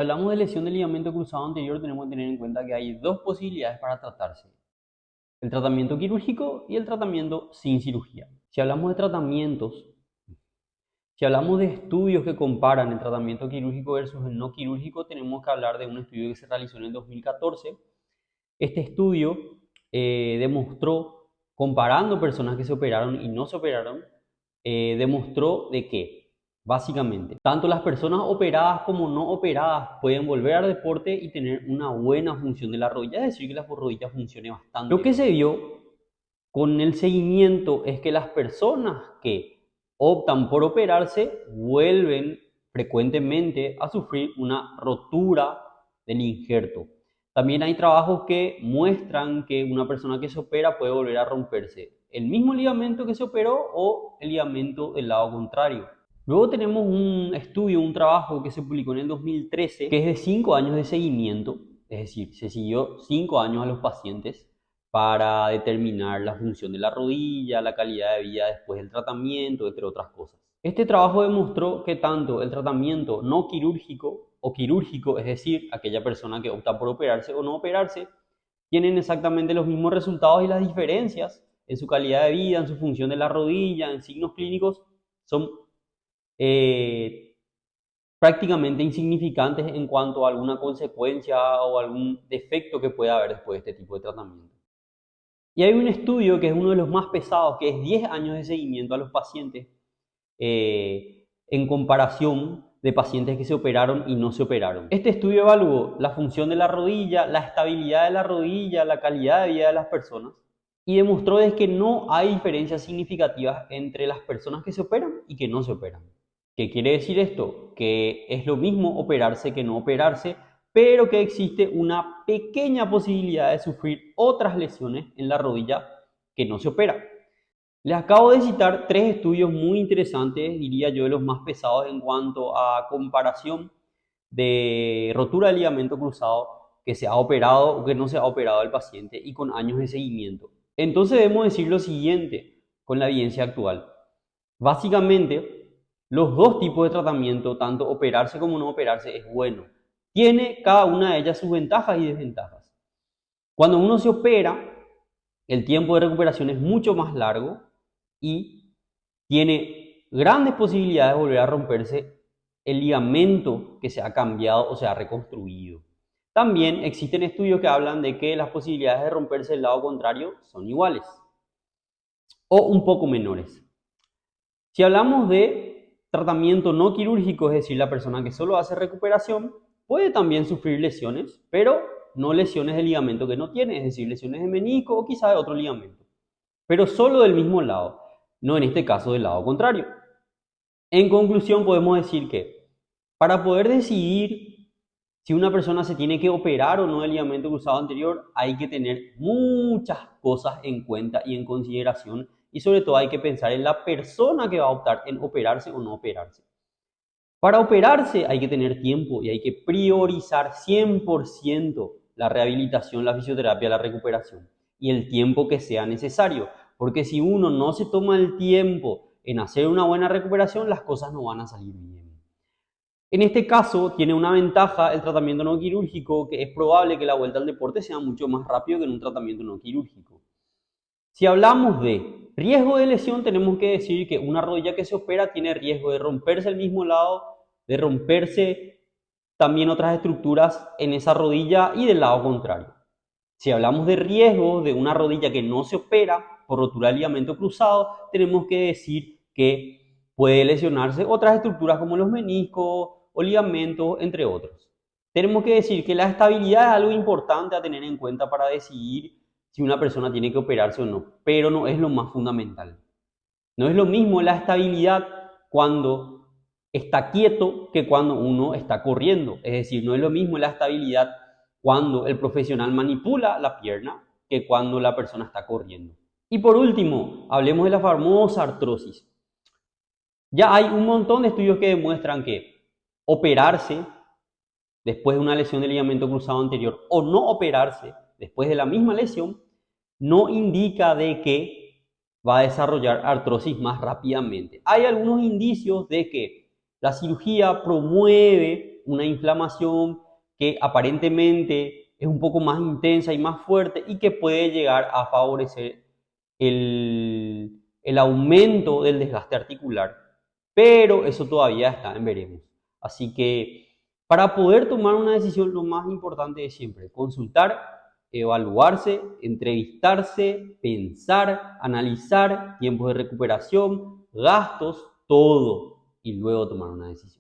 Hablamos de lesión del ligamento cruzado anterior, tenemos que tener en cuenta que hay dos posibilidades para tratarse: el tratamiento quirúrgico y el tratamiento sin cirugía. Si hablamos de tratamientos, si hablamos de estudios que comparan el tratamiento quirúrgico versus el no quirúrgico, tenemos que hablar de un estudio que se realizó en el 2014. Este estudio demostró, comparando personas que se operaron y no se operaron, demostró de que básicamente tanto las personas operadas como no operadas pueden volver al deporte y tener una buena función de la rodilla, es decir, que la rodilla funcione bastante. Lo que se vio con el seguimiento es que las personas que optan por operarse vuelven frecuentemente a sufrir una rotura del injerto. También hay trabajos que muestran que una persona que se opera puede volver a romperse el mismo ligamento que se operó o el ligamento del lado contrario. Luego tenemos un estudio, un trabajo que se publicó en el 2013, que es de 5 años de seguimiento, es decir, se siguió 5 años a los pacientes para determinar la función de la rodilla, la calidad de vida después del tratamiento, entre otras cosas. Este trabajo demostró que tanto el tratamiento no quirúrgico o quirúrgico, es decir, aquella persona que opta por operarse o no operarse, tienen exactamente los mismos resultados, y las diferencias en su calidad de vida, en su función de la rodilla, en signos clínicos, son prácticamente insignificantes en cuanto a alguna consecuencia o algún defecto que pueda haber después de este tipo de tratamiento. Y hay un estudio que es uno de los más pesados, que es 10 años de seguimiento a los pacientes en comparación de pacientes que se operaron y no se operaron. Este estudio evaluó la función de la rodilla, la estabilidad de la rodilla, la calidad de vida de las personas, y demostró que no hay diferencias significativas entre las personas que se operan y que no se operan. ¿Qué quiere decir esto? Que es lo mismo operarse que no operarse, pero que existe una pequeña posibilidad de sufrir otras lesiones en la rodilla que no se opera. Les acabo de citar 3 estudios muy interesantes, diría yo de los más pesados en cuanto a comparación de rotura de ligamento cruzado que se ha operado o que no se ha operado el paciente y con años de seguimiento. Entonces debemos decir lo siguiente con la evidencia actual. Básicamente, los dos tipos de tratamiento, tanto operarse como no operarse, es bueno. Tiene cada una de ellas sus ventajas y desventajas. Cuando uno se opera, el tiempo de recuperación es mucho más largo y tiene grandes posibilidades de volver a romperse el ligamento que se ha cambiado o se ha reconstruido. También existen estudios que hablan de que las posibilidades de romperse el lado contrario son iguales o un poco menores. Si hablamos de tratamiento no quirúrgico, es decir, la persona que solo hace recuperación, puede también sufrir lesiones, pero no lesiones de ligamento que no tiene, es decir, lesiones de menisco o quizá de otro ligamento, pero solo del mismo lado, no en este caso del lado contrario. En conclusión, podemos decir que para poder decidir si una persona se tiene que operar o no del ligamento cruzado anterior, hay que tener muchas cosas en cuenta y en consideración, y sobre todo hay que pensar en la persona que va a optar en operarse o no operarse. Para operarse hay que tener tiempo y hay que priorizar 100% la rehabilitación, la fisioterapia, la recuperación y el tiempo que sea necesario. Porque si uno no se toma el tiempo en hacer una buena recuperación, las cosas no van a salir bien. En este caso tiene una ventaja el tratamiento no quirúrgico, que es probable que la vuelta al deporte sea mucho más rápido que en un tratamiento no quirúrgico. Si hablamos de riesgo de lesión, tenemos que decir que una rodilla que se opera tiene riesgo de romperse el mismo lado, de romperse también otras estructuras en esa rodilla y del lado contrario. Si hablamos de riesgo de una rodilla que no se opera por rotura del ligamento cruzado, tenemos que decir que puede lesionarse otras estructuras como los meniscos o ligamentos, entre otros. Tenemos que decir que la estabilidad es algo importante a tener en cuenta para decidir si una persona tiene que operarse o no, pero no es lo más fundamental. No es lo mismo la estabilidad cuando está quieto que cuando uno está corriendo. Es decir, no es lo mismo la estabilidad cuando el profesional manipula la pierna que cuando la persona está corriendo. Y por último, hablemos de la famosa artrosis. Ya hay un montón de estudios que demuestran que operarse después de una lesión del ligamento cruzado anterior o no operarse después de la misma lesión no indica de que va a desarrollar artrosis más rápidamente. Hay algunos indicios de que la cirugía promueve una inflamación que aparentemente es un poco más intensa y más fuerte y que puede llegar a favorecer el aumento del desgaste articular. Pero eso todavía está en veremos. Así que para poder tomar una decisión, lo más importante es siempre consultar, evaluarse, entrevistarse, pensar, analizar tiempos de recuperación, gastos, todo, y luego tomar una decisión.